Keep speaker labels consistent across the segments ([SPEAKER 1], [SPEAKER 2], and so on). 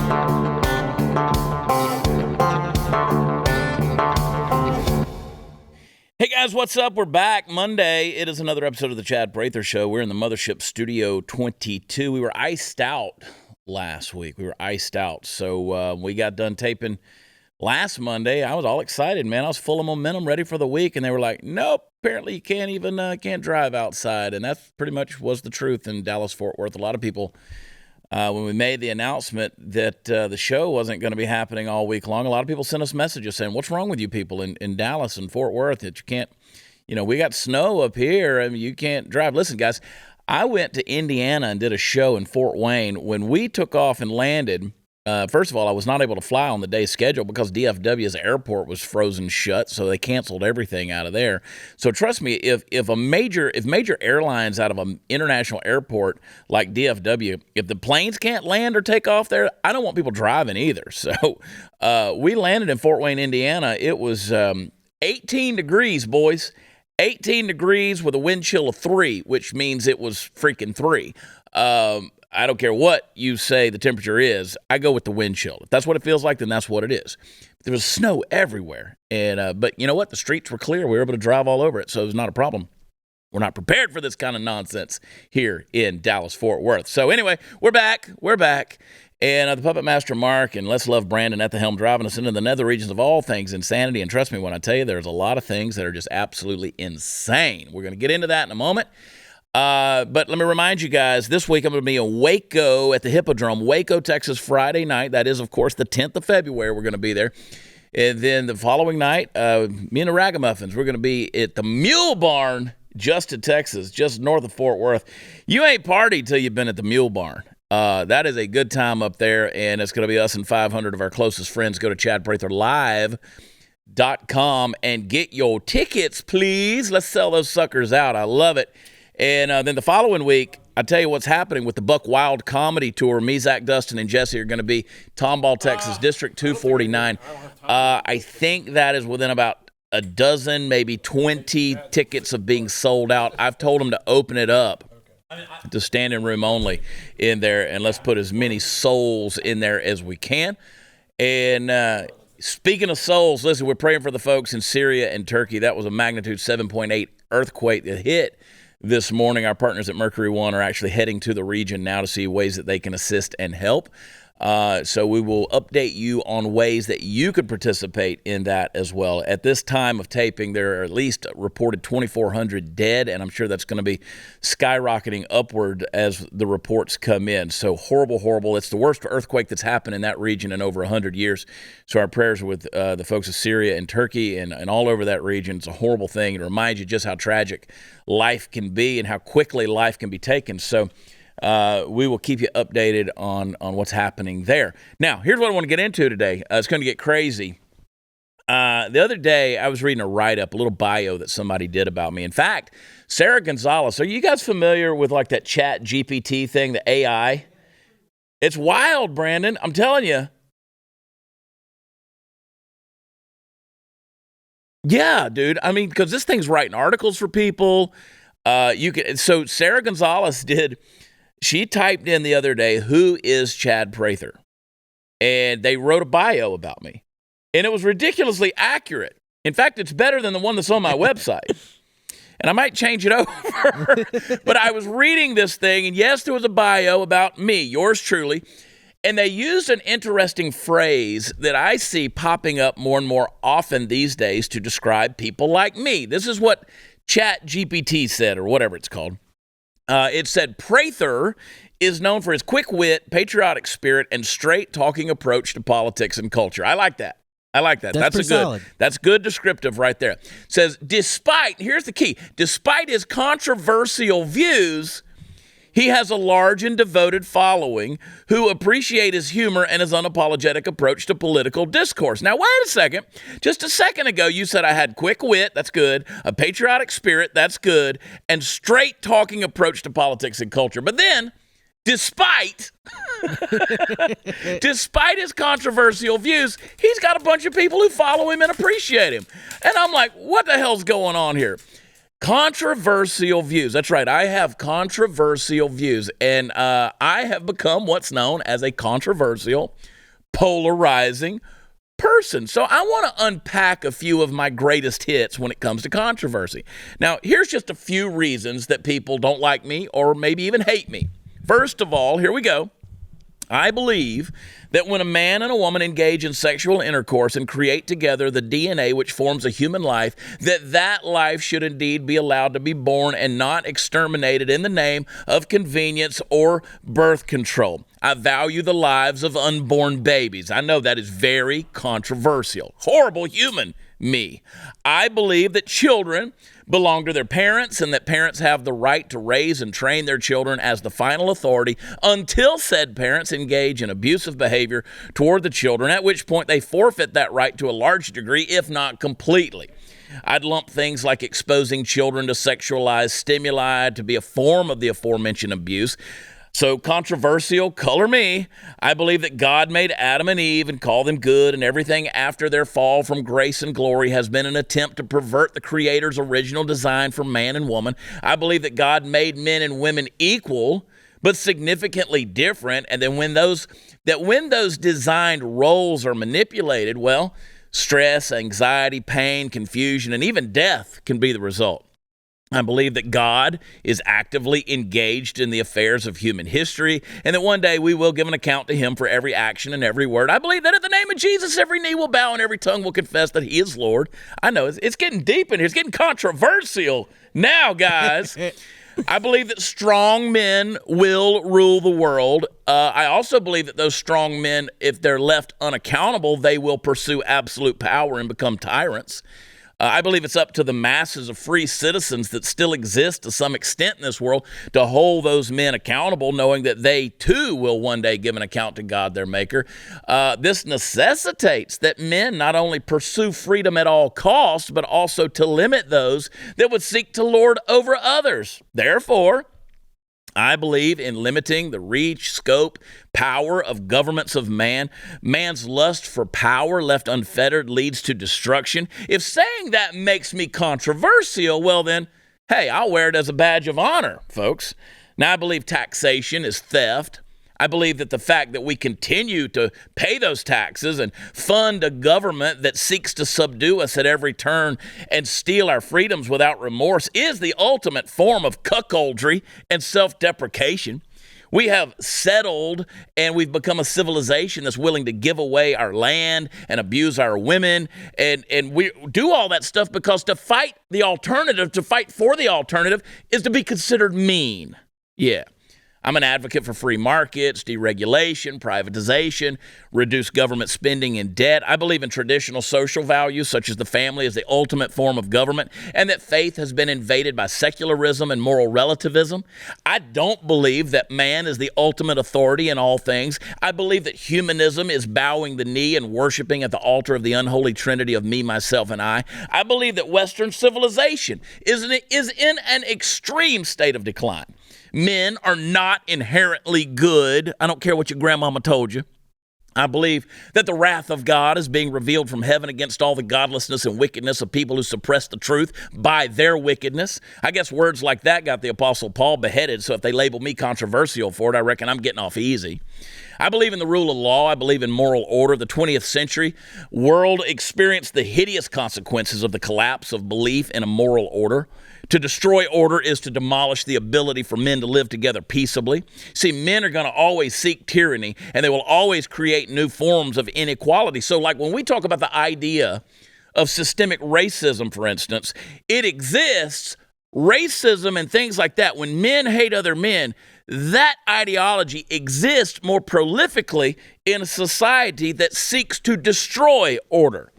[SPEAKER 1] Hey guys, what's up? We're back Monday. It is another episode of the Chad Prather Show. We're in the Mothership Studio 22. We were iced out last week. So we got done taping last Monday. I was all excited, man. I was full of momentum, ready for the week, and they were like, nope, apparently you can't even can't drive outside. And that pretty much was the truth in Dallas-Fort Worth. A lot of people, when we made the announcement that the show wasn't going to be happening all week long, a lot of people sent us messages saying, what's wrong with you people in Dallas and Fort Worth that you can't, we got snow up here and you can't drive. Listen, guys, I went to Indiana and did a show in Fort Wayne. When we took off and landed, first of all, I was not able to fly on the day's schedule because DFW's airport was frozen shut, so they canceled everything out of there. So trust me, if major airlines out of an international airport like DFW, if the planes can't land or take off there, I don't want people driving either. So we landed in Fort Wayne, Indiana. It was 18 degrees, boys. 18 degrees with a wind chill of 3, which means it was freaking 3. I don't care what you say the temperature is. I go with the wind chill. If that's what it feels like, then that's what it is. There was snow everywhere. But you know what? The streets were clear. We were able to drive all over it, so it was not a problem. We're not prepared for this kind of nonsense here in Dallas-Fort Worth. So anyway, we're back. And the Puppet Master Mark and Let's Love Brandon at the helm driving us into the nether regions of all things insanity. And trust me when I tell you, there's a lot of things that are just absolutely insane. We're going to get into that in a moment. But let me remind you guys, this week I'm going to be in Waco at the Hippodrome, Waco, Texas, Friday night. That is, of course, the 10th of February. We're going to be there. And then the following night, me and the Ragamuffins, we're going to be at the Mule Barn, Justin, Texas, just north of Fort Worth. You ain't partied till you've been at the Mule Barn. That is a good time up there, and it's going to be us and 500 of our closest friends. Go to chadpratherlive.com and get your tickets, please. Let's sell those suckers out. I love it. And then the following week, I tell you what's happening with the Buck Wild Comedy Tour. Me, Zach, Dustin, and Jesse are going to be Tomball, Texas, District 249. I think that is within about a dozen, maybe 20 tickets of being sold out. I've told them to open it up to standing room only in there, and let's put as many souls in there as we can. And speaking of souls, listen, we're praying for the folks in Syria and Turkey. That was a magnitude 7.8 earthquake that hit this morning. Our partners at Mercury One are actually heading to the region now to see ways that they can assist and help. So we will update you on ways that you could participate in that as well. At this time of taping, there are at least reported 2,400 dead, and I'm sure that's going to be skyrocketing upward as the reports come in. So horrible. It's the worst earthquake that's happened in that region in over 100 years. So our prayers are with the folks of Syria and Turkey and all over that region. It's a horrible thing. It reminds you just how tragic life can be and how quickly life can be taken. So we will keep you updated on what's happening there. Now, here's what I want to get into today. It's going to get crazy. The other day, I was reading a write-up, a little bio that somebody did about me. In fact, Sarah Gonzalez, are you guys familiar with like that Chat GPT thing, the AI? It's wild, Brandon. I'm telling you. Yeah, dude. I mean, because this thing's writing articles for people. So Sarah Gonzalez she typed in the other day, who is Chad Prather? And they wrote a bio about me. And it was ridiculously accurate. In fact, it's better than the one that's on my website. And I might change it over. But I was reading this thing, and yes, there was a bio about me, yours truly. And they used an interesting phrase that I see popping up more and more often these days to describe people like me. This is what Chat GPT said, or whatever it's called. It said, Prather is known for his quick wit, patriotic spirit, and straight-talking approach to politics and culture. I like that. That's good descriptive right there. It says, here's the key, despite his controversial views, he has a large and devoted following who appreciate his humor and his unapologetic approach to political discourse. Now, wait a second. Just a second ago, you said I had quick wit, that's good, a patriotic spirit, that's good, and straight-talking approach to politics and culture. But then, despite his controversial views, he's got a bunch of people who follow him and appreciate him. And I'm like, what the hell's going on here? Controversial views. That's right. I have controversial views, and I have become what's known as a controversial polarizing person. So I want to unpack a few of my greatest hits when it comes to controversy. Now, here's just a few reasons that people don't like me or maybe even hate me. First of all, here we go. I believe that when a man and a woman engage in sexual intercourse and create together the DNA which forms a human life, that life should indeed be allowed to be born and not exterminated in the name of convenience or birth control. I value the lives of unborn babies. I know that is very controversial. Horrible human me. I believe that children belong to their parents and that parents have the right to raise and train their children as the final authority until said parents engage in abusive behavior toward the children, at which point they forfeit that right to a large degree, if not completely. I'd lump things like exposing children to sexualized stimuli to be a form of the aforementioned abuse. So controversial, color me. I believe that God made Adam and Eve and called them good, and everything after their fall from grace and glory has been an attempt to pervert the Creator's original design for man and woman. I believe that God made men and women equal, but significantly different, and then when those designed roles are manipulated, well, stress, anxiety, pain, confusion, and even death can be the result. I believe that God is actively engaged in the affairs of human history and that one day we will give an account to him for every action and every word. I believe that in the name of Jesus, every knee will bow and every tongue will confess that he is Lord. I know it's getting deep in here. It's getting controversial now, guys. I believe that strong men will rule the world. I also believe that those strong men, if they're left unaccountable, they will pursue absolute power and become tyrants. I believe it's up to the masses of free citizens that still exist to some extent in this world to hold those men accountable, knowing that they too will one day give an account to God, their maker. This necessitates that men not only pursue freedom at all costs, but also to limit those that would seek to lord over others. Therefore, I believe in limiting the reach, scope, power of governments of man. Man's lust for power left unfettered leads to destruction. If saying that makes me controversial, well then, hey, I'll wear it as a badge of honor, folks. Now, I believe taxation is theft. I believe that the fact that we continue to pay those taxes and fund a government that seeks to subdue us at every turn and steal our freedoms without remorse is the ultimate form of cuckoldry and self-deprecation. We have settled and we've become a civilization that's willing to give away our land and abuse our women. And we do all that stuff because to fight for the alternative is to be considered mean. Yeah. I'm an advocate for free markets, deregulation, privatization, reduce government spending and debt. I believe in traditional social values such as the family as the ultimate form of government and that faith has been invaded by secularism and moral relativism. I don't believe that man is the ultimate authority in all things. I believe that humanism is bowing the knee and worshiping at the altar of the unholy trinity of me, myself, and I. I believe that Western civilization is in an extreme state of decline. Men are not inherently good. I don't care what your grandmama told you. I believe that the wrath of God is being revealed from heaven against all the godlessness and wickedness of people who suppress the truth by their wickedness. I guess words like that got the Apostle Paul beheaded, so if they label me controversial for it, I reckon I'm getting off easy. I believe in the rule of law. I believe in moral order. The 20th century world experienced the hideous consequences of the collapse of belief in a moral order. To destroy order is to demolish the ability for men to live together peaceably. See, men are going to always seek tyranny, and they will always create new forms of inequality. So, like when we talk about the idea of systemic racism, for instance, it exists, racism and things like that. When men hate other men, that ideology exists more prolifically in a society that seeks to destroy order.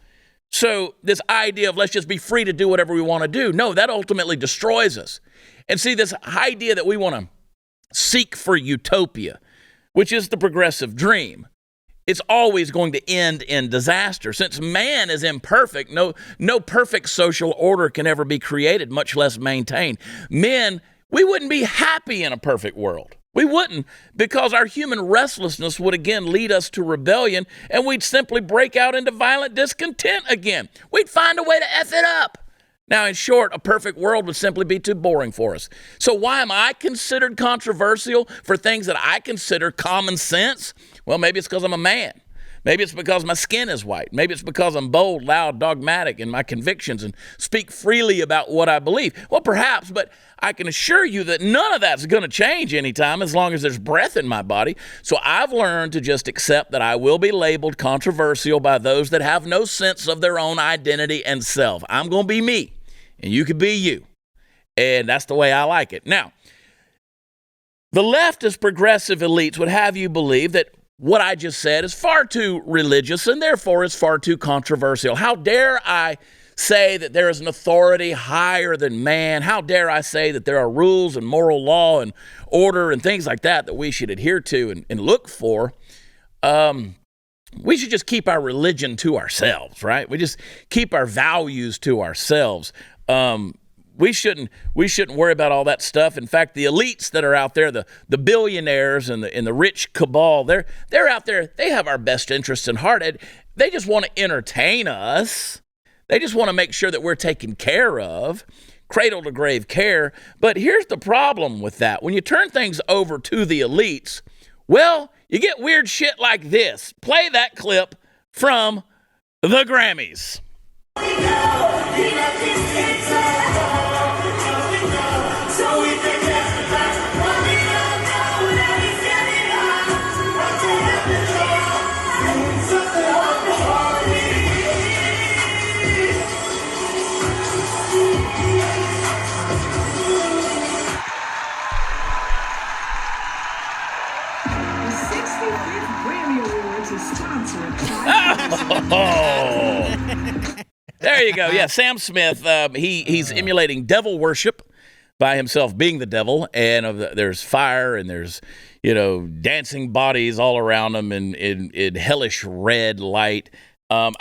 [SPEAKER 1] So this idea of let's just be free to do whatever we want to do, no, that ultimately destroys us. And see, this idea that we want to seek for utopia, which is the progressive dream, it's always going to end in disaster. Since man is imperfect, no perfect social order can ever be created, much less maintained. Men, we wouldn't be happy in a perfect world. We wouldn't, because our human restlessness would again lead us to rebellion, and we'd simply break out into violent discontent again. We'd find a way to F it up. Now, in short, a perfect world would simply be too boring for us. So why am I considered controversial for things that I consider common sense? Well, maybe it's because I'm a man. Maybe it's because my skin is white. Maybe it's because I'm bold, loud, dogmatic in my convictions and speak freely about what I believe. Well, perhaps, but I can assure you that none of that's going to change anytime as long as there's breath in my body. So I've learned to just accept that I will be labeled controversial by those that have no sense of their own identity and self. I'm going to be me, and you can be you. And that's the way I like it. Now, the leftist progressive elites would have you believe that what I just said is far too religious and therefore is far too controversial. How dare I say that there is an authority higher than man? How dare I say that there are rules and moral law and order and things like that we should adhere to and look for? We should just keep our religion to ourselves, right? We just keep our values to ourselves. We shouldn't worry about all that stuff. In fact, the elites that are out there, the billionaires and the rich cabal, they're out there. They have our best interests in heart. They just want to entertain us. They just want to make sure that we're taken care of, cradle to grave care. But here's the problem with that. When you turn things over to the elites, well, you get weird shit like this. Play that clip from the Grammys. Oh, there you go. Yeah, Sam Smith, he's emulating devil worship by himself being the devil, and there's fire and there's, dancing bodies all around him in hellish red light. And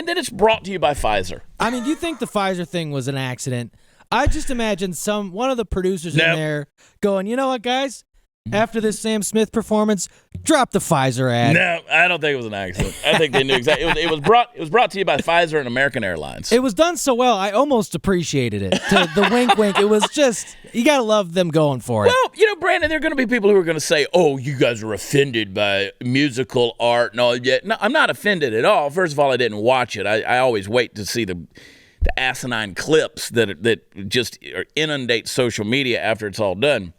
[SPEAKER 1] then it's brought to you by Pfizer.
[SPEAKER 2] I mean, do you think the Pfizer thing was an accident? I just imagine one of the producers in there going, you know what, guys? After this Sam Smith performance, drop the Pfizer ad.
[SPEAKER 1] No, I don't think it was an accident. I think they knew exactly. It was brought to you by Pfizer and American Airlines.
[SPEAKER 2] It was done so well, I almost appreciated it. The wink, wink. It was just, you got to love them going for it.
[SPEAKER 1] Well, Brandon, there are going to be people who are going to say, oh, you guys are offended by musical art and all that. No, I'm not offended at all. First of all, I didn't watch it. I always wait to see the asinine clips that just inundate social media after it's all done.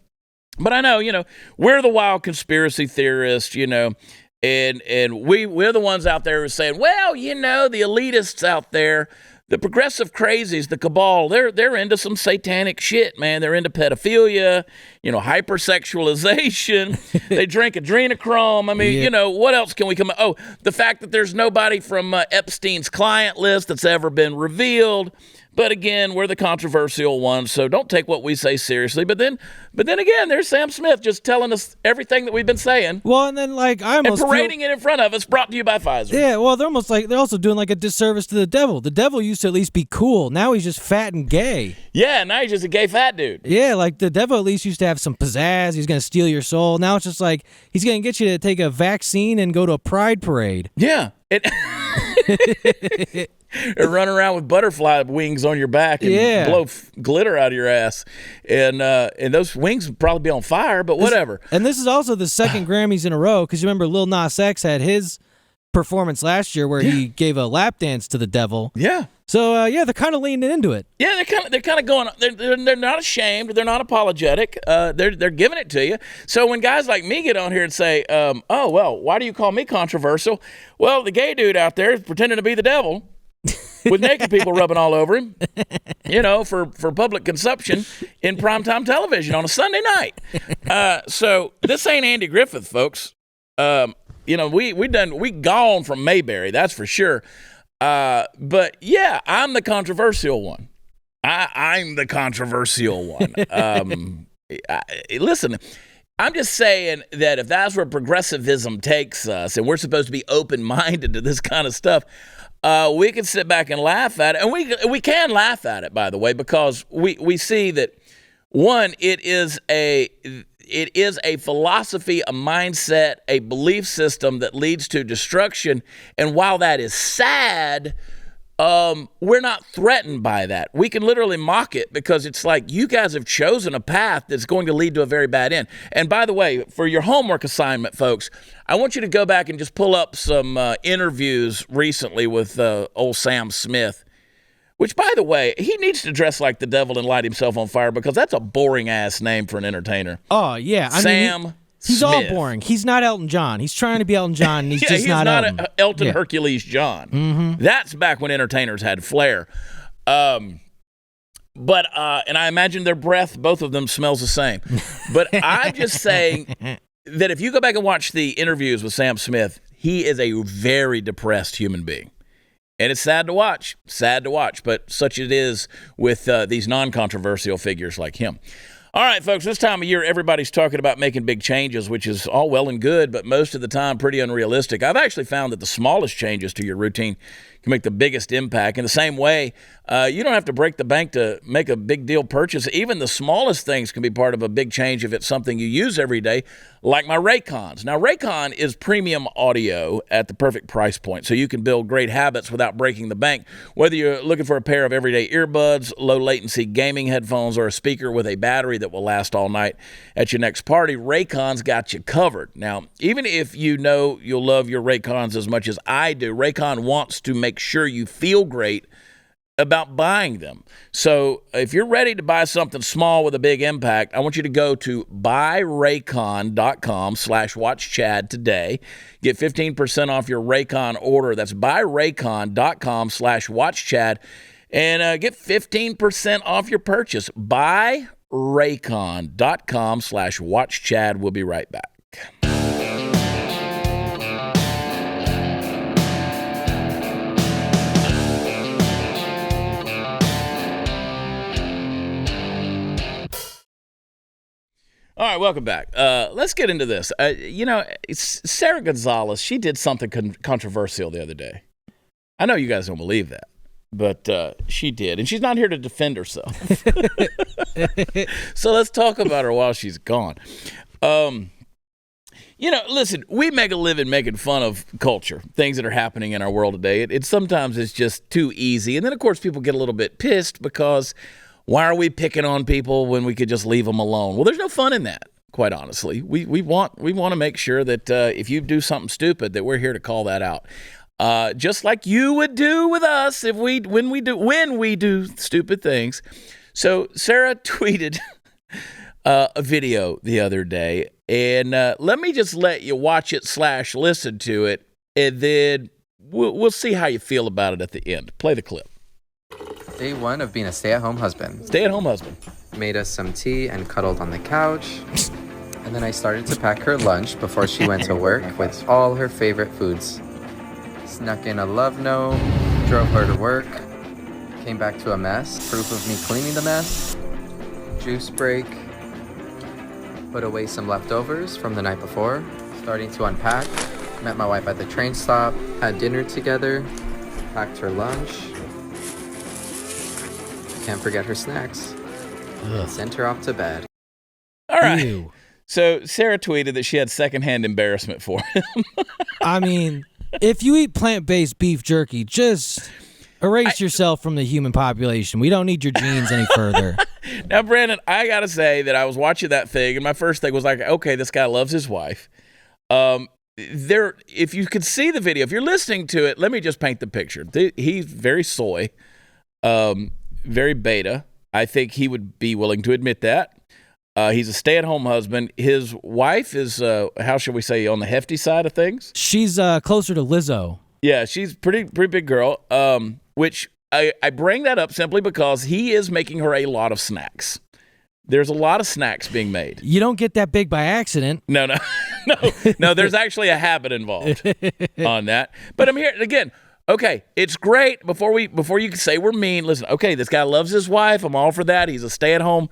[SPEAKER 1] But I know, we're the wild conspiracy theorists, and we're the ones out there who are saying, well, the elitists out there, the progressive crazies, the cabal, they're into some satanic shit, man. They're into pedophilia, hypersexualization. They drink adrenochrome. I mean, what else can we come? Oh, the fact that there's nobody from Epstein's client list that's ever been revealed. But again, we're the controversial ones, so don't take what we say seriously. But then again, there's Sam Smith just telling us everything that we've been saying.
[SPEAKER 2] Well, and then I almost
[SPEAKER 1] and parading it in front of us, brought to you by Pfizer.
[SPEAKER 2] Yeah, well, they're also doing like a disservice to the devil. The devil used to at least be cool. Now he's just fat and gay.
[SPEAKER 1] Yeah, now he's just a gay fat dude.
[SPEAKER 2] Yeah, like the devil at least used to have some pizzazz. He's gonna steal your soul. Now it's just like he's gonna get you to take a vaccine and go to a pride parade.
[SPEAKER 1] Yeah. Or run around with butterfly wings on your back and blow glitter out of your ass. And those wings would probably be on fire, but whatever.
[SPEAKER 2] And this is also the second Grammys in a row, because you remember Lil Nas X had his performance last year where he gave a lap dance to the devil.
[SPEAKER 1] Yeah.
[SPEAKER 2] So, they're kind of leaning into it.
[SPEAKER 1] Yeah, they're kind of going, they're not ashamed. They're not apologetic. They're giving it to you. So when guys like me get on here and say, oh, well, why do you call me controversial? Well, the gay dude out there is pretending to be the devil. With naked people rubbing all over him, for public consumption in primetime television on a Sunday night. So this ain't Andy Griffith, folks. We gone from Mayberry, that's for sure. But yeah, I'm the controversial one. I'm the controversial one. Listen, I'm just saying that if that's where progressivism takes us, and we're supposed to be open-minded to this kind of stuff, we can sit back and laugh at it. And we can laugh at it, by the way, because we see that, one, it is a philosophy, a mindset, a belief system that leads to destruction. And while that is sad, we're not threatened by that. We can literally mock it because it's like you guys have chosen a path that's going to lead to a very bad end. And by the way, for your homework assignment, folks, I want you to go back and just pull up some interviews recently with old Sam Smith, which, by the way, he needs to dress like the devil and light himself on fire because that's a boring-ass name for an entertainer.
[SPEAKER 2] Oh, yeah. He's
[SPEAKER 1] Smith.
[SPEAKER 2] all boring. He's not Elton John. He's trying to be Elton John, and he's just not Elton.
[SPEAKER 1] Elton Hercules John.
[SPEAKER 2] Mm-hmm.
[SPEAKER 1] That's back when entertainers had flair. And I imagine their breath, both of them, smells the same. But I'm just saying that if you go back and watch the interviews with Sam Smith, he is a very depressed human being. And it's sad to watch, but such it is with these non-controversial figures like him. All right, folks, this time of year, everybody's talking about making big changes, which is all well and good, but most of the time pretty unrealistic. I've actually found that the smallest changes to your routine can make the biggest impact. In the same way, you don't have to break the bank to make a big deal purchase. Even the smallest things can be part of a big change if it's something you use every day, like my Raycons. Now, Raycon is premium audio at the perfect price point, so you can build great habits without breaking the bank. Whether you're looking for a pair of everyday earbuds, low-latency gaming headphones, or a speaker with a battery that will last all night at your next party, Raycon's got you covered. Now, even if you know you'll love your Raycons as much as I do, Raycon wants to make sure you feel great about buying them. So if you're ready to buy something small with a big impact, I want you to go to buyraycon.com/watchchad today. Get 15% off your Raycon order. That's buyraycon.com/watchchad and get 15% off your purchase. Buyraycon.com/watchchad. We'll be right back. All right, welcome back. Let's get into this. Sarah Gonzalez, she did something controversial the other day. I know you guys don't believe that, but she did. And she's not here to defend herself. So let's talk about her while she's gone. Listen, we make a living making fun of culture, things that are happening in our world today. It sometimes is just too easy. And then, of course, people get a little bit pissed because why are we picking on people when we could just leave them alone? Well, there's no fun in that, quite honestly. We want to make sure that if you do something stupid, that we're here to call that out. Just like you would do with us when we do stupid things. So Sarah tweeted a video the other day, and let me just let you watch it / listen to it, and then we'll see how you feel about it at the end. Play the clip.
[SPEAKER 3] Day one of being a stay-at-home husband.
[SPEAKER 1] Stay-at-home husband.
[SPEAKER 3] Made us some tea and cuddled on the couch. And then I started to pack her lunch before she went to work with all her favorite foods. Snuck in a love note, drove her to work, came back to a mess, proof of me cleaning the mess, juice break, put away some leftovers from the night before, starting to unpack, met my wife at the train stop, had dinner together, packed her lunch. Can't forget her snacks. Ugh. Sent her off to bed.
[SPEAKER 1] All right.
[SPEAKER 2] Ew.
[SPEAKER 1] So Sarah tweeted that she had secondhand embarrassment for him.
[SPEAKER 2] I mean, if you eat plant-based beef jerky, just erase yourself from the human population. We don't need your genes any further.
[SPEAKER 1] Now, Brandon, I got to say that I was watching that thing, and my first thing was like, okay, this guy loves his wife. If you could see the video, if you're listening to it, let me just paint the picture. He's very soy. Very beta. I think he would be willing to admit that. He's a stay-at-home husband. His wife is, how shall we say, on the hefty side of things?
[SPEAKER 2] She's closer to Lizzo.
[SPEAKER 1] Yeah, she's pretty big girl, which I bring that up simply because he is making her a lot of snacks. There's a lot of snacks being made.
[SPEAKER 2] You don't get that big by accident.
[SPEAKER 1] No, there's actually a habit involved on that. But I'm here, again, okay, it's great. Before you can say we're mean, listen, okay, this guy loves his wife. I'm all for that. He's a stay-at-home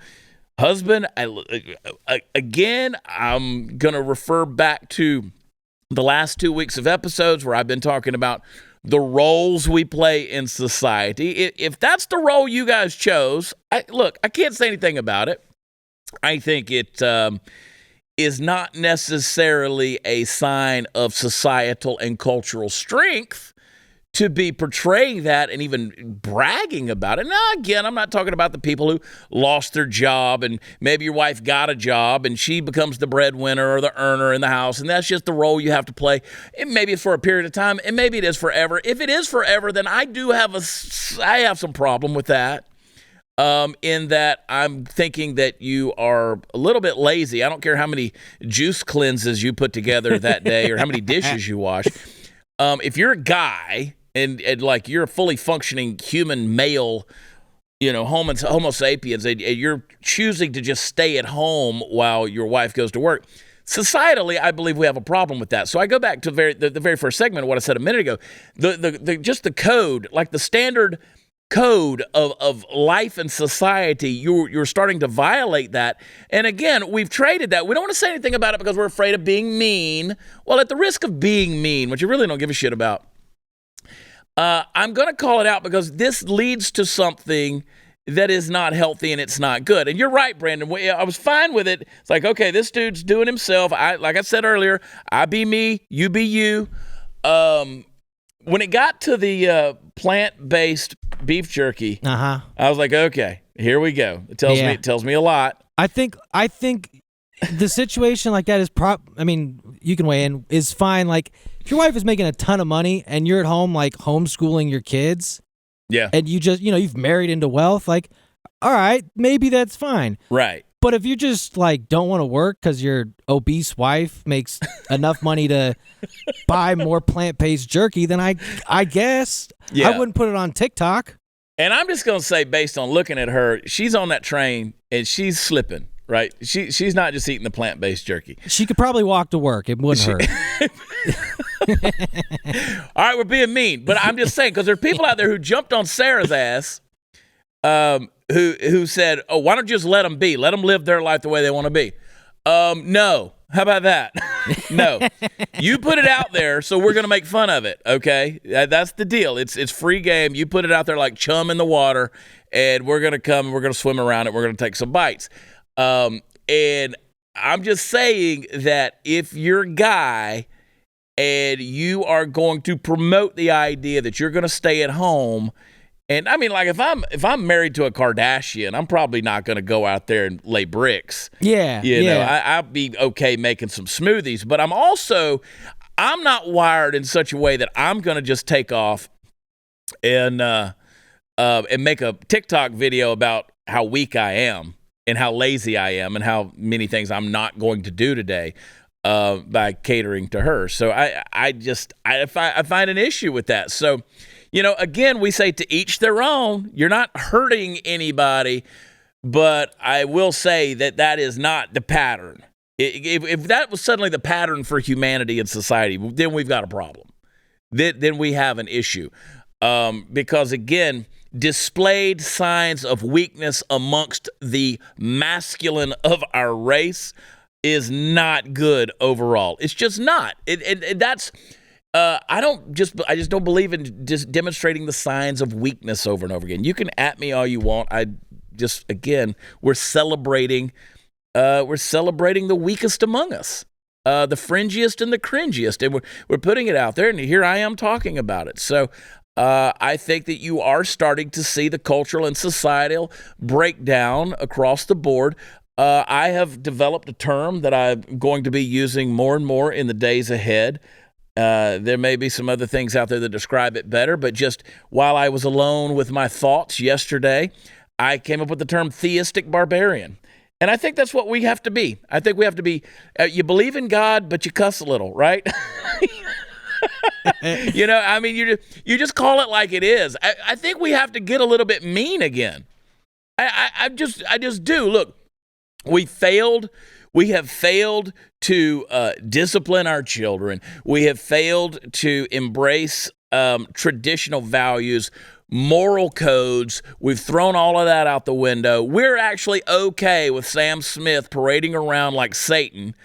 [SPEAKER 1] husband. Again, I'm going to refer back to the last 2 weeks of episodes where I've been talking about the roles we play in society. If that's the role you guys chose, I can't say anything about it. I think it is not necessarily a sign of societal and cultural strength to be portraying that and even bragging about it. Now, again, I'm not talking about the people who lost their job and maybe your wife got a job and she becomes the breadwinner or the earner in the house, and that's just the role you have to play. And maybe it's for a period of time, and maybe it is forever. If it is forever, then I have some problem with that. In that I'm thinking that you are a little bit lazy. I don't care how many juice cleanses you put together that day or how many dishes you wash. If you're a guy and like you're a fully functioning human male, Homo sapiens, and you're choosing to just stay at home while your wife goes to work, societally, I believe we have a problem with that. So I go back to the very first segment of what I said a minute ago. Just the code, like the standard code of life and society, you're starting to violate that. And again, we've traded that. We don't want to say anything about it because we're afraid of being mean. Well, at the risk of being mean, which you really don't give a shit about, I'm going to call it out because this leads to something that is not healthy and it's not good. And you're right, Brandon. I was fine with it. It's like, okay, this dude's doing himself. Like I said earlier, I be me, you be you. When it got to the plant-based beef jerky, I was like, okay, here we go. It tells me a lot.
[SPEAKER 2] I think the situation like that is you can weigh in, is fine. Like if your wife is making a ton of money and you're at home like homeschooling your kids, and you just you've married into wealth, like all right, maybe that's fine,
[SPEAKER 1] right?
[SPEAKER 2] But if you just like don't want to work because your obese wife makes enough money to buy more plant-based jerky, then I guess I wouldn't put it on TikTok.
[SPEAKER 1] And I'm just gonna say, based on looking at her, she's on that train and she's slipping. Right? She's not just eating the plant-based jerky.
[SPEAKER 2] She could probably walk to work. It wouldn't hurt.
[SPEAKER 1] All right, we're being mean, but I'm just saying because there are people out there who jumped on Sarah's ass, who said, "Oh, why don't you just let them be? Let them live their life the way they want to be." No. How about that? No. You put it out there, so we're going to make fun of it, okay? That's the deal. It's free game. You put it out there like chum in the water, and we're going to come and we're going to swim around it. We're going to take some bites. And I'm just saying that if you're a guy and you are going to promote the idea that you're going to stay at home, and I mean, like if I'm married to a Kardashian, I'm probably not going to go out there and lay bricks.
[SPEAKER 2] Yeah,
[SPEAKER 1] I'll be okay making some smoothies, but I'm not wired in such a way that I'm going to just take off and make a TikTok video about how weak I am and how lazy I am and how many things I'm not going to do today by catering to her. So I find an issue with that. So, again, we say to each their own. You're not hurting anybody, but I will say that is not the pattern. If that was suddenly the pattern for humanity and society, then we've got a problem. Then we have an issue. Because, again, displayed signs of weakness amongst the masculine of our race is not good overall. It's just not. That's I just don't believe in just demonstrating the signs of weakness over and over again. You can at me all you want. We're celebrating the weakest among us, the fringiest and the cringiest, and we're putting it out there. And here I am talking about it. So. I think that you are starting to see the cultural and societal breakdown across the board. I have developed a term that I'm going to be using more and more in the days ahead. There may be some other things out there that describe it better, but just while I was alone with my thoughts yesterday, I came up with the term theistic barbarian. And I think that's what we have to be. I think we have to be, you believe in God, but you cuss a little, right? You just call it like it is. I think we have to get a little bit mean again. I just do. Look, we have failed to discipline our children. We have failed to embrace traditional values, moral codes. We've thrown all of that out the window. We're actually okay with Sam Smith parading around like Satan.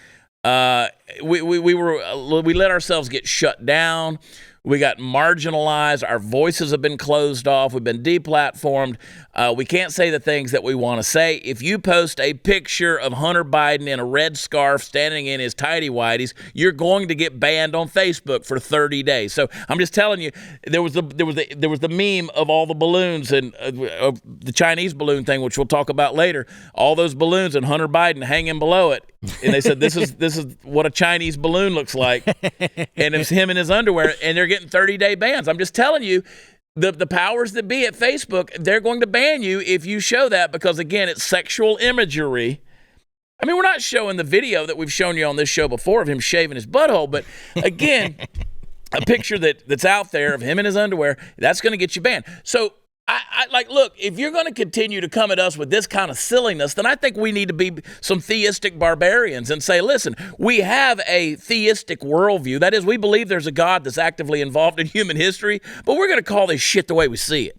[SPEAKER 1] we let ourselves get shut down. We got marginalized. Our voices have been closed off. We've been deplatformed. We can't say the things that we want to say. If you post a picture of Hunter Biden in a red scarf standing in his tighty-whities, you're going to get banned on Facebook for 30 days. So I'm just telling you, there was the meme of all the balloons and the Chinese balloon thing, which we'll talk about later. All those balloons and Hunter Biden hanging below it, and they said this is what a Chinese balloon looks like, and it's him in his underwear, and they're getting 30-day bans. I'm just telling you, the powers that be at Facebook, they're going to ban you if you show that because, again, it's sexual imagery. I mean, we're not showing the video that we've shown you on this show before of him shaving his butthole, but, again, a picture that's out there of him in his underwear, that's going to get you banned. So, look, if you're going to continue to come at us with this kind of silliness, then I think we need to be some theistic barbarians and say, listen, we have a theistic worldview. That is, we believe there's a God that's actively involved in human history, but we're going to call this shit the way we see it.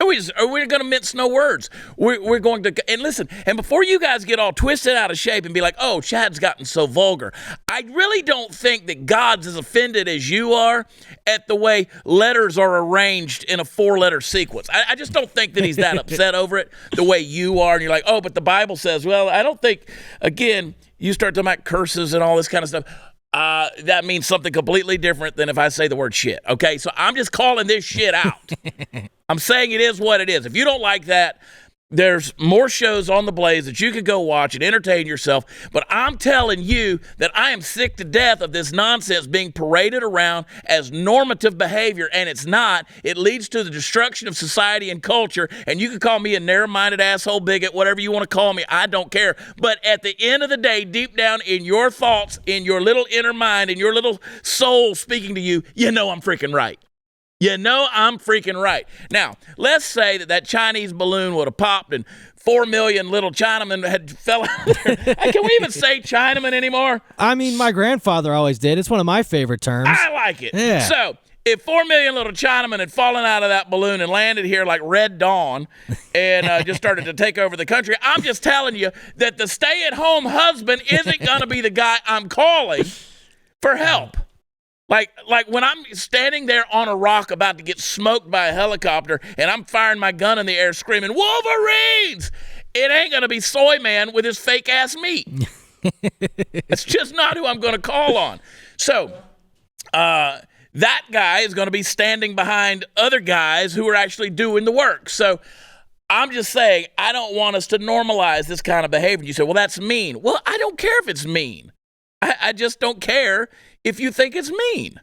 [SPEAKER 1] We're going to mince no words. We're going to, and listen, and before you guys get all twisted out of shape and be like, oh, Chad's gotten so vulgar, I really don't think that God's as offended as you are at the way letters are arranged in a 4-letter sequence. I just don't think that he's that upset over it the way you are. And you're like, oh, but the Bible says, well, I don't think, again, you start talking about curses and all this kind of stuff. That means something completely different than if I say the word shit, okay? So I'm just calling this shit out. I'm saying it is what it is. If you don't like that, there's more shows on the Blaze that you could go watch and entertain yourself. But I'm telling you that I am sick to death of this nonsense being paraded around as normative behavior, and it's not. It leads to the destruction of society and culture, and you can call me a narrow-minded asshole, bigot, whatever you want to call me. I don't care. But at the end of the day, deep down in your thoughts, in your little inner mind, in your little soul speaking to you, you know I'm freaking right. You know I'm freaking right. Now, let's say that Chinese balloon would have popped and 4 million little Chinamen had fell out there. Can we even say Chinaman anymore?
[SPEAKER 2] I mean, my grandfather always did. It's one of my favorite terms.
[SPEAKER 1] I like it.
[SPEAKER 2] Yeah.
[SPEAKER 1] So, if 4 million little Chinamen had fallen out of that balloon and landed here like Red Dawn and just started to take over the country, I'm just telling you that the stay-at-home husband isn't going to be the guy I'm calling for help. Like when I'm standing there on a rock about to get smoked by a helicopter and I'm firing my gun in the air screaming, Wolverines! It ain't going to be Soy Man with his fake-ass meat. It's just not who I'm going to call on. So that guy is going to be standing behind other guys who are actually doing the work. So I'm just saying, I don't want us to normalize this kind of behavior. You say, well, that's mean. Well, I don't care if it's mean. I just don't care if you think it's mean.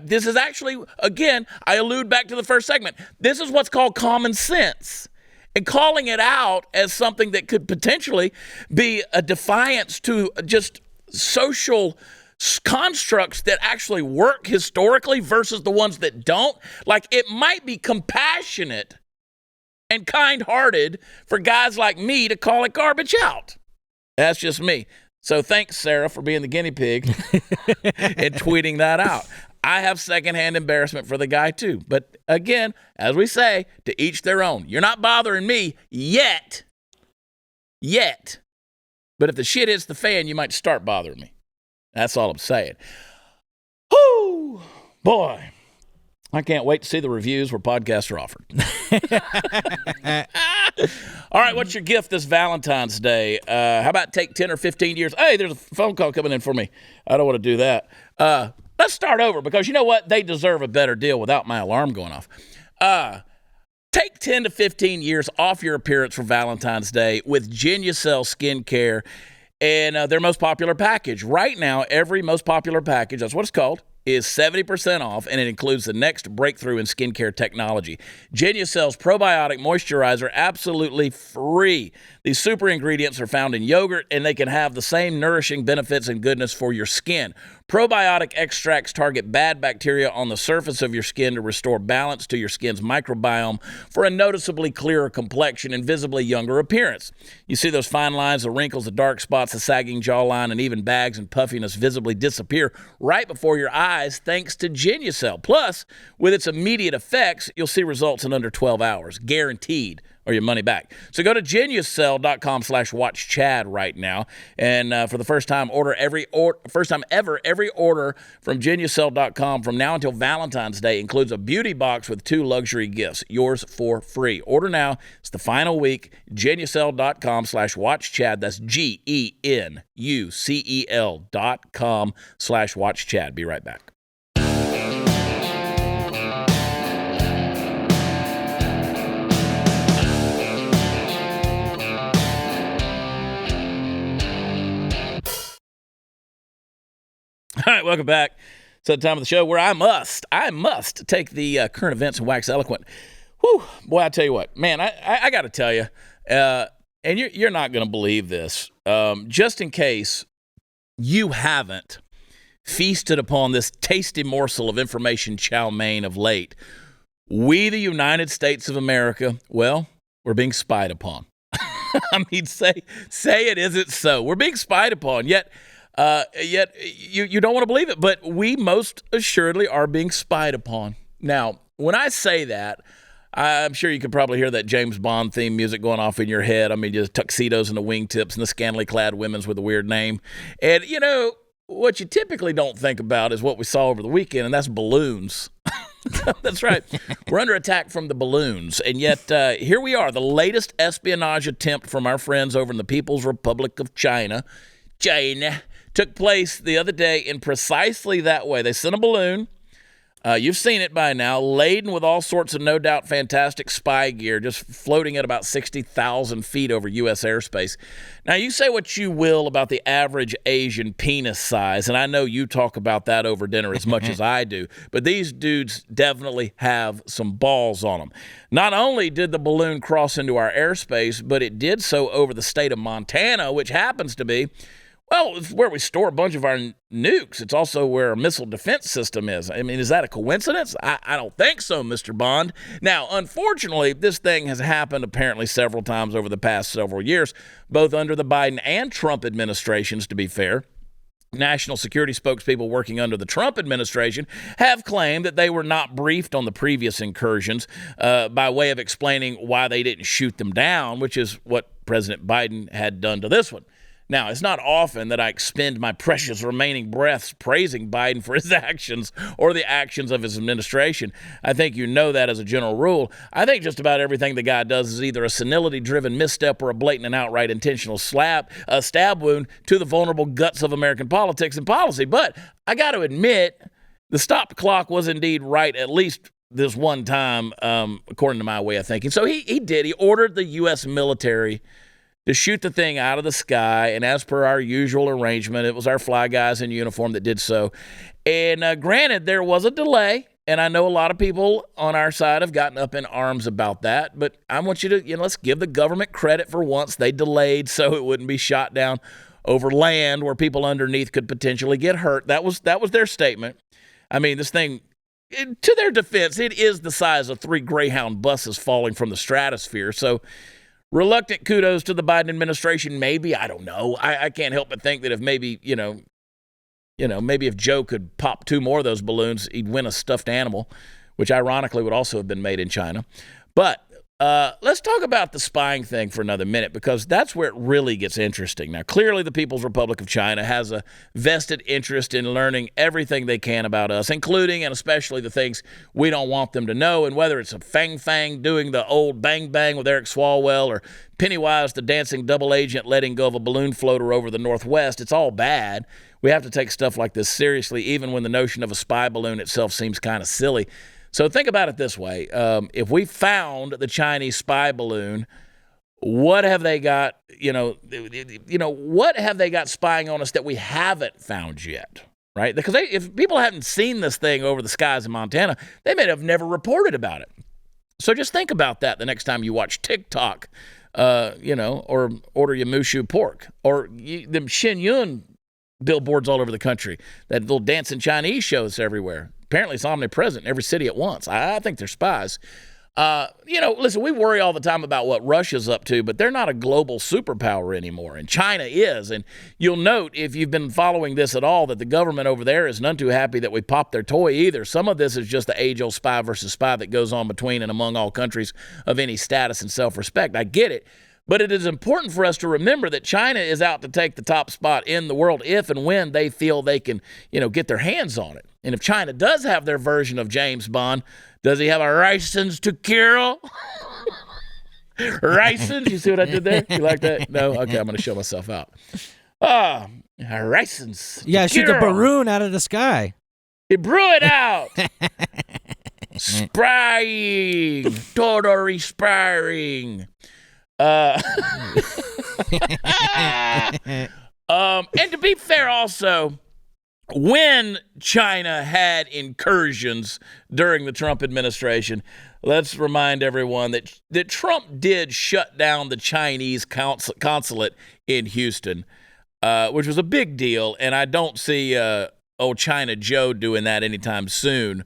[SPEAKER 1] This is actually, again, I allude back to the first segment. This is what's called common sense. And calling it out as something that could potentially be a defiance to just social constructs that actually work historically versus the ones that don't. Like, it might be compassionate and kind-hearted for guys like me to call it garbage out. That's just me. So thanks, Sarah, for being the guinea pig and tweeting that out. I have secondhand embarrassment for the guy, too. But again, as we say, to each their own. You're not bothering me yet. Yet. But if the shit hits the fan, you might start bothering me. That's all I'm saying. Whoo! Boy. I can't wait to see the reviews where podcasts are offered. All right, what's your gift this Valentine's Day? How about take 10 or 15 years? Hey, there's a phone call coming in for me. I don't want to do that. Let's start over because you know what? They deserve a better deal without my alarm going off. Take 10 to 15 years off your appearance for Valentine's Day with Genucel Skincare and their most popular package. Right now, every most popular package, that's what it's called, is 70% off, and it includes the next breakthrough in skincare technology. Genucel's probiotic moisturizer, absolutely free. These super ingredients are found in yogurt, and they can have the same nourishing benefits and goodness for your skin. Probiotic extracts target bad bacteria on the surface of your skin to restore balance to your skin's microbiome for a noticeably clearer complexion and visibly younger appearance. You see those fine lines, the wrinkles, the dark spots, the sagging jawline, and even bags and puffiness visibly disappear right before your eyes thanks to Genucel. Plus, with its immediate effects, you'll see results in under 12 hours. Guaranteed. or your money back. So go to geniuscell.com/watchchad right now, and for the first time ever, every order from geniuscell.com from now until Valentine's Day includes a beauty box with 2 luxury gifts, yours for free. Order now. It's the final week. geniuscell.com/watchchad. That's GENUCEL.com/watchchad. Be right back. All right, welcome back. It's that time of the show where I must take the current events and wax eloquent. Whew, boy, I tell you what, man, I got to tell you, and you're not going to believe this, just in case you haven't feasted upon this tasty morsel of information chow mein of late. We, the United States of America, well, we're being spied upon. I mean, say it isn't so. We're being spied upon, yet you don't want to believe it, but we most assuredly are being spied upon. Now, when I say that, I'm sure you could probably hear that James Bond theme music going off in your head. I mean, just tuxedos and the wingtips and the scantily clad women's with a weird name. And, you know, what you typically don't think about is what we saw over the weekend, and that's balloons. That's right. We're under attack from the balloons. And yet, here we are, the latest espionage attempt from our friends over in the People's Republic of China took place the other day in precisely that way. They sent a balloon. You've seen it by now, laden with all sorts of no doubt fantastic spy gear, just floating at about 60,000 feet over U.S. airspace. Now, you say what you will about the average Asian penis size, and I know you talk about that over dinner as much as I do, but these dudes definitely have some balls on them. Not only did the balloon cross into our airspace, but it did so over the state of Montana, which happens to be, well, it's where we store a bunch of our nukes. It's also where our missile defense system is. I mean, is that a coincidence? I don't think so, Mr. Bond. Now, unfortunately, this thing has happened apparently several times over the past several years, both under the Biden and Trump administrations, to be fair. National security spokespeople working under the Trump administration have claimed that they were not briefed on the previous incursions by way of explaining why they didn't shoot them down, which is what President Biden had done to this one. Now, it's not often that I expend my precious remaining breaths praising Biden for his actions or the actions of his administration. I think you know that as a general rule. I think just about everything the guy does is either a senility-driven misstep or a blatant and outright intentional stab wound to the vulnerable guts of American politics and policy. But I got to admit, the stop clock was indeed right, at least this one time, according to my way of thinking. So he did. He ordered the U.S. military to shoot the thing out of the sky, and as per our usual arrangement, it was our fly guys in uniform that did so. And granted, there was a delay, and I know a lot of people on our side have gotten up in arms about that, but I want you to, let's give the government credit for once. They delayed so it wouldn't be shot down over land where people underneath could potentially get hurt. That was their statement. I mean, this thing, to their defense, it is the size of 3 Greyhound buses falling from the stratosphere, so reluctant kudos to the Biden administration, maybe. I don't know. I can't help but think that if maybe, maybe if Joe could pop 2 more of those balloons, he'd win a stuffed animal, which ironically would also have been made in China. But let's talk about the spying thing for another minute, because that's where it really gets interesting. Now, clearly the People's Republic of China has a vested interest in learning everything they can about us, including and especially the things we don't want them to know. And whether it's a Fang Fang doing the old bang bang with Eric Swalwell, or Pennywise the dancing double agent letting go of a balloon floater over the Northwest, it's all bad. We have to take stuff like this seriously, even when the notion of a spy balloon itself seems kind of silly. So think about it this way. If we found the Chinese spy balloon, what have they got, what have they got spying on us that we haven't found yet, right? Because if people haven't seen this thing over the skies of Montana, they may have never reported about it. So just think about that the next time you watch TikTok, or order your Mushu pork, or them Shenyun billboards all over the country, that little dancing Chinese shows everywhere. Apparently it's omnipresent in every city at once. I think they're spies. Listen, we worry all the time about what Russia's up to, but they're not a global superpower anymore, and China is. And you'll note, if you've been following this at all, that the government over there is none too happy that we popped their toy either. Some of this is just the age-old spy versus spy that goes on between and among all countries of any status and self-respect. I get it. But it is important for us to remember that China is out to take the top spot in the world if and when they feel they can, get their hands on it. And if China does have their version of James Bond, does he have a license to kill? License? You see what I did there? You like that? No? Okay, I'm going to show myself out. A license.
[SPEAKER 2] Yeah, shoot the balloon out of the sky.
[SPEAKER 1] He blew it out. Spying. Totally spying. And to be fair also, when China had incursions during the Trump administration, let's remind everyone that Trump did shut down the Chinese consulate in Houston, which was a big deal, and I don't see old China Joe doing that anytime soon.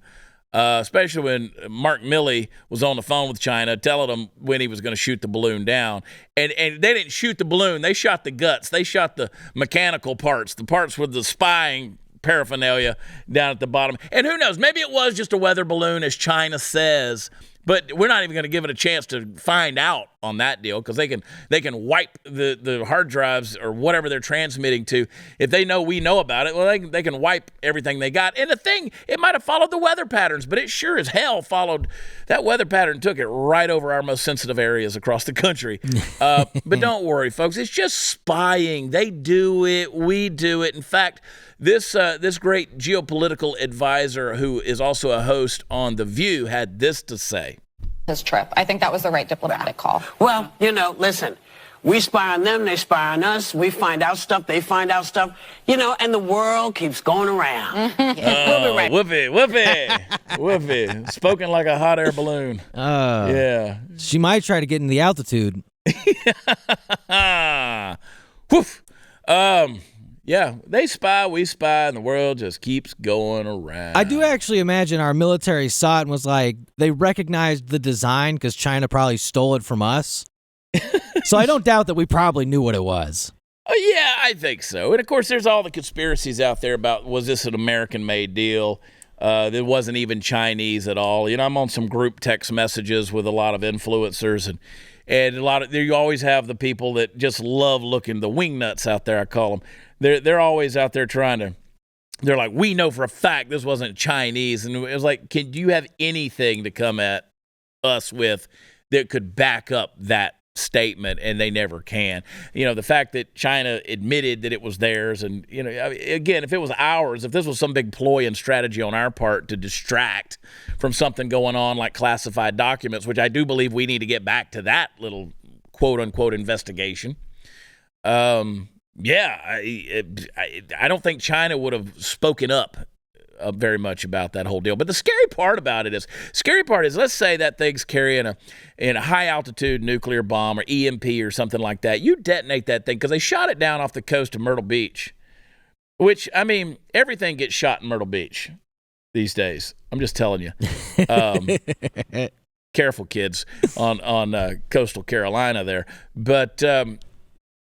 [SPEAKER 1] Especially when Mark Milley was on the phone with China telling them when he was going to shoot the balloon down. And they didn't shoot the balloon. They shot the guts. They shot the mechanical parts, the parts with the spying paraphernalia down at the bottom. And who knows, maybe it was just a weather balloon, as China says. But we're not even going to give it a chance to find out on that deal, because they can wipe the hard drives or whatever they're transmitting to. If they know we know about it, well, they can wipe everything they got. And the thing, it might have followed the weather patterns, but it sure as hell followed that weather pattern, took it right over our most sensitive areas across the country. But don't worry, folks. It's just spying. They do it. We do it. In fact, this great geopolitical advisor, who is also a host on The View, had this to say.
[SPEAKER 4] His trip. I think that was the right diplomatic call.
[SPEAKER 5] Well, listen, we spy on them, they spy on us. We find out stuff, they find out stuff, and the world keeps going around.
[SPEAKER 1] We'll be right. Whoopee. Spoken like a hot air balloon. Yeah.
[SPEAKER 2] She might try to get in the altitude.
[SPEAKER 1] Woof. Yeah, they spy, we spy, and the world just keeps going around.
[SPEAKER 2] I do actually imagine our military saw it and was like, they recognized the design because China probably stole it from us. So I don't doubt that we probably knew what it was.
[SPEAKER 1] Oh, yeah, I think so. And, of course, there's all the conspiracies out there about, was this an American-made deal? It wasn't even Chinese at all. I'm on some group text messages with a lot of influencers, and a lot of, you always have the people that just love looking, the wingnuts out there, I call them. They're always out there they're like, we know for a fact this wasn't Chinese. And it was like, can you have anything to come at us with that could back up that statement? And they never can. The fact that China admitted that it was theirs, and, again, if it was ours, if this was some big ploy and strategy on our part to distract from something going on like classified documents, which I do believe we need to get back to that little quote-unquote investigation. Yeah, I don't think China would have spoken up very much about that whole deal. But the scary part about it is, let's say that thing's carrying a high-altitude nuclear bomb or EMP or something like that. You detonate that thing, because they shot it down off the coast of Myrtle Beach, which, everything gets shot in Myrtle Beach these days. I'm just telling you. Careful, kids, on coastal Carolina there. But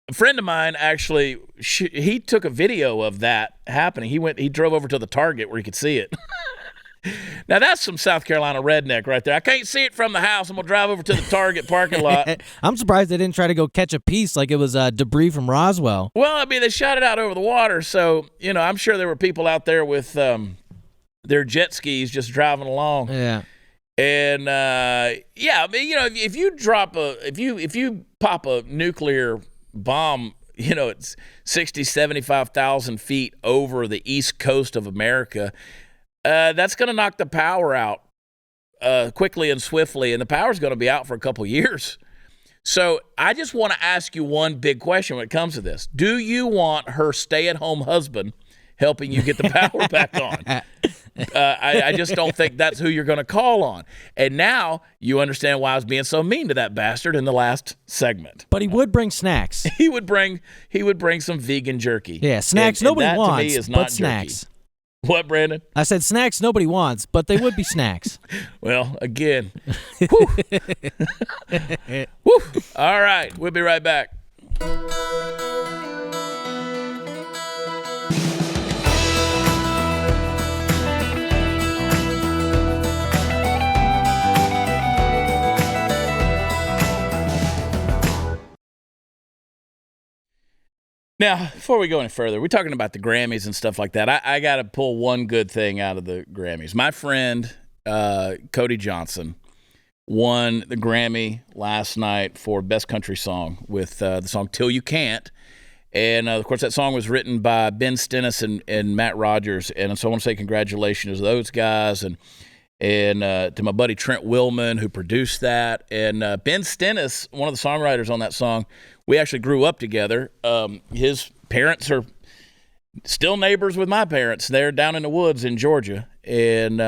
[SPEAKER 1] a friend of mine actually, he took a video of that happening. He drove over to the Target where he could see it. Now, that's some South Carolina redneck right there. I can't see it from the house. I'm going to drive over to the Target parking lot.
[SPEAKER 2] I'm surprised they didn't try to go catch a piece like it was debris from Roswell.
[SPEAKER 1] Well, they shot it out over the water, so, I'm sure there were people out there with their jet skis just driving along.
[SPEAKER 2] Yeah.
[SPEAKER 1] And, if you pop a nuclear bomb, it's 60, 75,000 feet over the east coast of America, that's going to knock the power out quickly and swiftly, and the power's going to be out for a couple years. So I just want to ask you one big question when it comes to this. Do you want her stay-at-home husband helping you get the power back on? I just don't think that's who you're going to call on. And now you understand why I was being so mean to that bastard in the last segment.
[SPEAKER 2] But he would bring snacks.
[SPEAKER 1] He would bring some vegan jerky.
[SPEAKER 2] Yeah, snacks
[SPEAKER 1] and
[SPEAKER 2] nobody
[SPEAKER 1] that
[SPEAKER 2] wants,
[SPEAKER 1] to me is not
[SPEAKER 2] but snacks.
[SPEAKER 1] jerky. What, Brandon?
[SPEAKER 2] I said snacks nobody wants, but they would be snacks.
[SPEAKER 1] Well, again. Woo. Woo. All right, we'll be right back. Now, before we go any further, we're talking about the Grammys and stuff like that. I got to pull one good thing out of the Grammys. My friend, Cody Johnson, won the Grammy last night for Best Country Song with the song Till You Can't. And, of course, that song was written by Ben Stennis and Matt Rogers. And so I want to say congratulations to those guys and to my buddy Trent Willman, who produced that. And Ben Stennis, one of the songwriters on that song, we actually grew up together. His parents are still neighbors with my parents. They're down in the woods in Georgia. And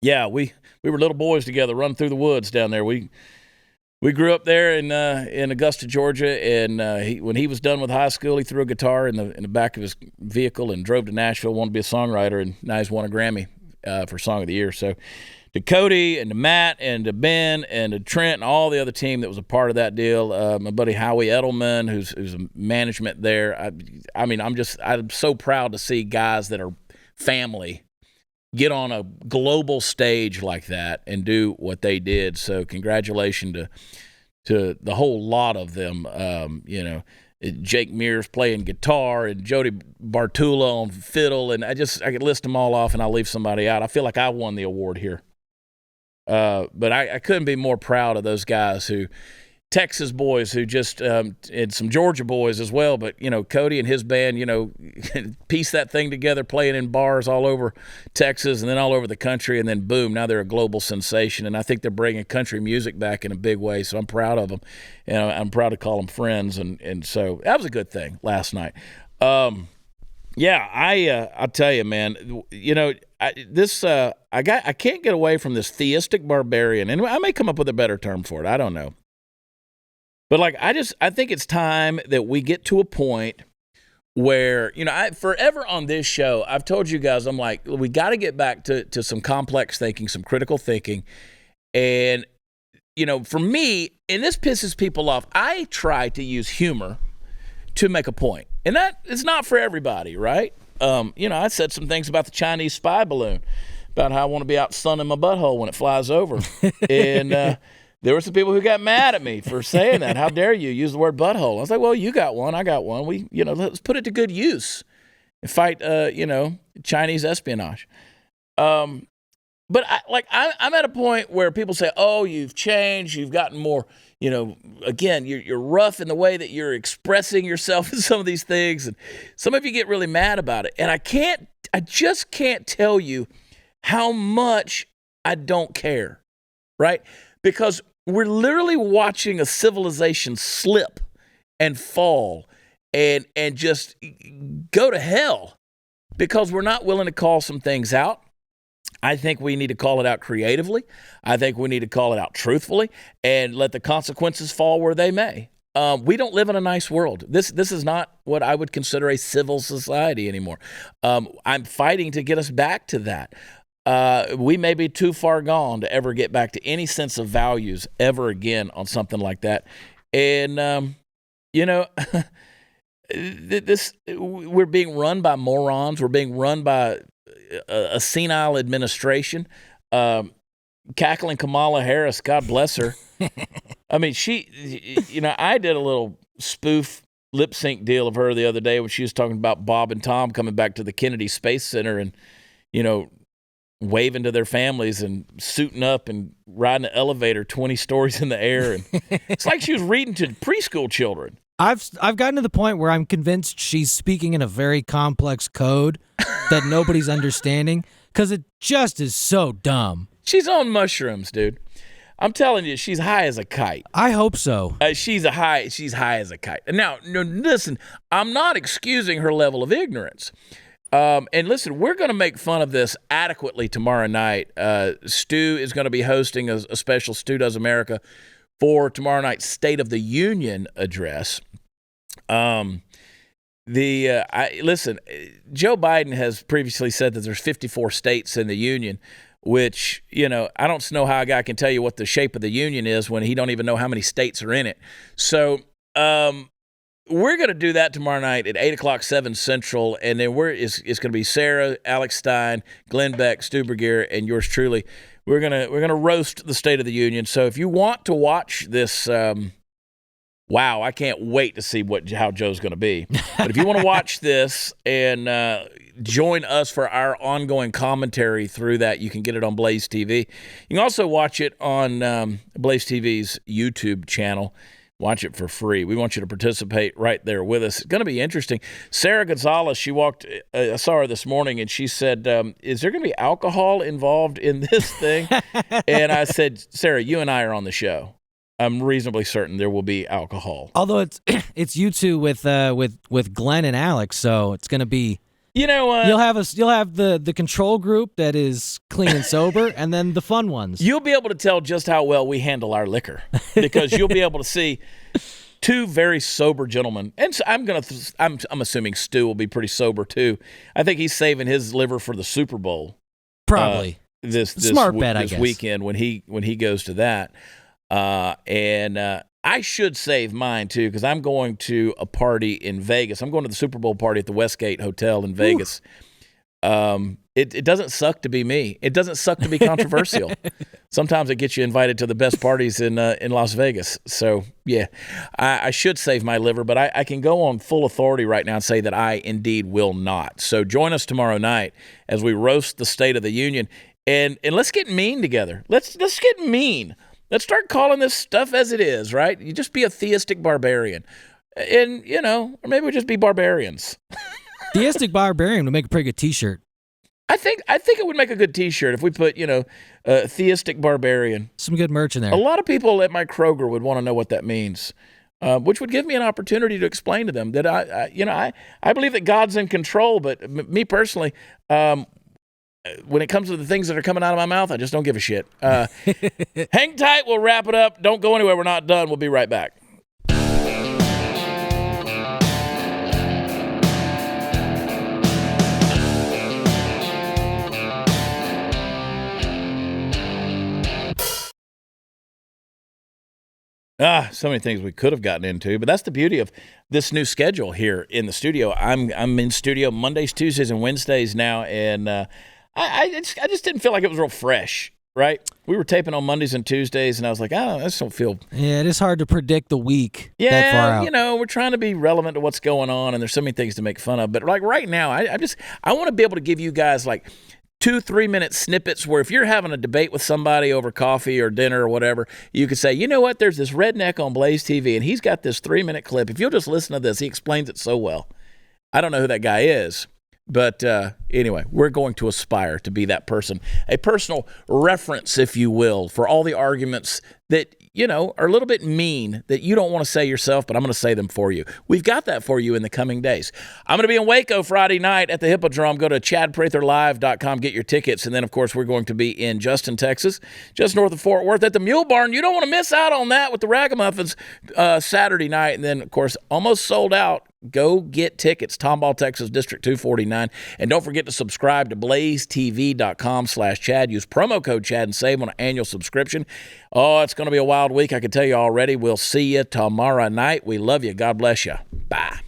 [SPEAKER 1] yeah, we were little boys together running through the woods down there. We grew up there in Augusta, Georgia, and when he was done with high school, he threw a guitar in the back of his vehicle and drove to Nashville, wanted to be a songwriter, and now he's won a Grammy for Song of the Year. So to Cody and to Matt and to Ben and to Trent and all the other team that was a part of that deal, my buddy Howie Edelman, who's a management there. I'm so proud to see guys that are family get on a global stage like that and do what they did. So congratulations to the whole lot of them. Jake Mears playing guitar and Jody Bartula on fiddle, and I could list them all off and I'll leave somebody out. I feel like I won the award here. But I couldn't be more proud of those guys Texas boys who just, and some Georgia boys as well, but, Cody and his band, piece that thing together, playing in bars all over Texas and then all over the country, and then boom, now they're a global sensation, and I think they're bringing country music back in a big way, so I'm proud of them, and I'm proud to call them friends, and so that was a good thing last night. I'll tell you, man, I can't get away from this theistic barbarian, and I may come up with a better term for it, I don't know. But I think it's time that we get to a point where, forever on this show, I've told you guys, I'm like, we got to get back to some complex thinking, some critical thinking. And, for me, and this pisses people off, I try to use humor to make a point. And that is not for everybody, right? I said some things about the Chinese spy balloon, about how I want to be out sunning my butthole when it flies over. And, there were some people who got mad at me for saying that. How dare you use the word butthole? I was like, well, you got one, I got one. Let's put it to good use and fight, Chinese espionage. But I'm at a point where people say, oh, you've changed, you've gotten more, again, you're rough in the way that you're expressing yourself in some of these things. And some of you get really mad about it. And I just can't tell you how much I don't care, right? Because we're literally watching a civilization slip and fall and just go to hell because we're not willing to call some things out. I think we need to call it out creatively. I think we need to call it out truthfully and let the consequences fall where they may. We don't live in a nice world. This is not what I would consider a civil society anymore. I'm fighting to get us back to that. We may be too far gone to ever get back to any sense of values ever again on something like that. And, we're being run by morons. We're being run by a senile administration. Cackling Kamala Harris, God bless her. I mean, I did a little spoof lip sync deal of her the other day when she was talking about Bob and Tom coming back to the Kennedy Space Center and, waving to their families and suiting up and riding an elevator 20 stories in the air. And it's like she was reading to preschool children.
[SPEAKER 2] I've gotten to the point where I'm convinced she's speaking in a very complex code that nobody's understanding because it just is so dumb.
[SPEAKER 1] She's on mushrooms, dude. I'm telling you, she's high as a kite.
[SPEAKER 2] I hope so.
[SPEAKER 1] She's high as a kite. Now, listen, I'm not excusing her level of ignorance. And listen, we're going to make fun of this adequately tomorrow night. Stu is going to be hosting a special Stu Does America for tomorrow night's State of the Union address. Listen, Joe Biden has previously said that there's 54 states in the union, which, I don't know how a guy can tell you what the shape of the union is when he don't even know how many states are in it. So we're going to do that tomorrow night at 8 o'clock, 7 Central, and then it's going to be Sarah, Alex Stein, Glenn Beck, Stu Bergier, and yours truly. We're gonna roast the State of the Union. So if you want to watch this, wow, I can't wait to see how Joe's going to be. But if you want to watch this and join us for our ongoing commentary through that, you can get it on BlazeTV. You can also watch it on BlazeTV's YouTube channel. Watch it for free. We want you to participate right there with us. It's going to be interesting. Sarah Gonzalez, I saw her this morning, and she said, is there going to be alcohol involved in this thing? And I said, Sarah, you and I are on the show. I'm reasonably certain there will be alcohol.
[SPEAKER 2] Although it's you two with Glenn and Alex, so it's going to be. You'll have the control group that is clean and sober, and then the fun ones.
[SPEAKER 1] You'll be able to tell just how well we handle our liquor because you'll be able to see two very sober gentlemen, and so I'm assuming Stu will be pretty sober too. I think he's saving his liver for the Super Bowl.
[SPEAKER 2] Probably
[SPEAKER 1] this
[SPEAKER 2] smart bet. I guess
[SPEAKER 1] weekend when he goes to that, and I should save mine, too, because I'm going to a party in Vegas. I'm going to the Super Bowl party at the Westgate Hotel in Vegas. It doesn't suck to be me. It doesn't suck to be controversial. Sometimes it gets you invited to the best parties in Las Vegas. So, yeah, I should save my liver, but I can go on full authority right now and say that I indeed will not. So join us tomorrow night as we roast the State of the Union. And let's get mean together. Let's get mean. Let's start calling this stuff as it is, right? You just be a theistic barbarian. And, or maybe we just be barbarians.
[SPEAKER 2] Theistic barbarian would make a pretty good T-shirt.
[SPEAKER 1] I think it would make a good T-shirt if we put, theistic barbarian.
[SPEAKER 2] Some good merch in there.
[SPEAKER 1] A lot of people at my Kroger would want to know what that means, which would give me an opportunity to explain to them that I believe that God's in control, but me personally, when it comes to the things that are coming out of my mouth, I just don't give a shit. Hang tight. We'll wrap it up. Don't go anywhere. We're not done. We'll be right back. So many things we could have gotten into, but that's the beauty of this new schedule here in the studio. I'm in studio Mondays, Tuesdays, and Wednesdays now, and I just didn't feel like it was real fresh, right? We were taping on Mondays and Tuesdays, and I was like, I just don't feel.
[SPEAKER 2] Yeah, it is hard to predict the week that far out.
[SPEAKER 1] We're trying to be relevant to what's going on, and there's so many things to make fun of. But like right now, I want to be able to give you guys like 2-3 minute snippets where if you're having a debate with somebody over coffee or dinner or whatever, you could say, you know what, there's this redneck on BlazeTV, and he's got this 3-minute clip. If you'll just listen to this, he explains it so well. I don't know who that guy is. But anyway, we're going to aspire to be that person, a personal reference, if you will, for all the arguments that, are a little bit mean that you don't want to say yourself, but I'm going to say them for you. We've got that for you in the coming days. I'm going to be in Waco Friday night at the Hippodrome. Go to chadpratherlive.com, get your tickets. And then, of course, we're going to be in Justin, Texas, just north of Fort Worth at the Mule Barn. You don't want to miss out on that with the Ragamuffins Saturday night. And then, of course, almost sold out. Go get tickets, Tomball, Texas, District 249. And don't forget to subscribe to blazetv.com/Chad. Use promo code Chad and save on an annual subscription. Oh, it's going to be a wild week, I can tell you already. We'll see you tomorrow night. We love you. God bless you. Bye.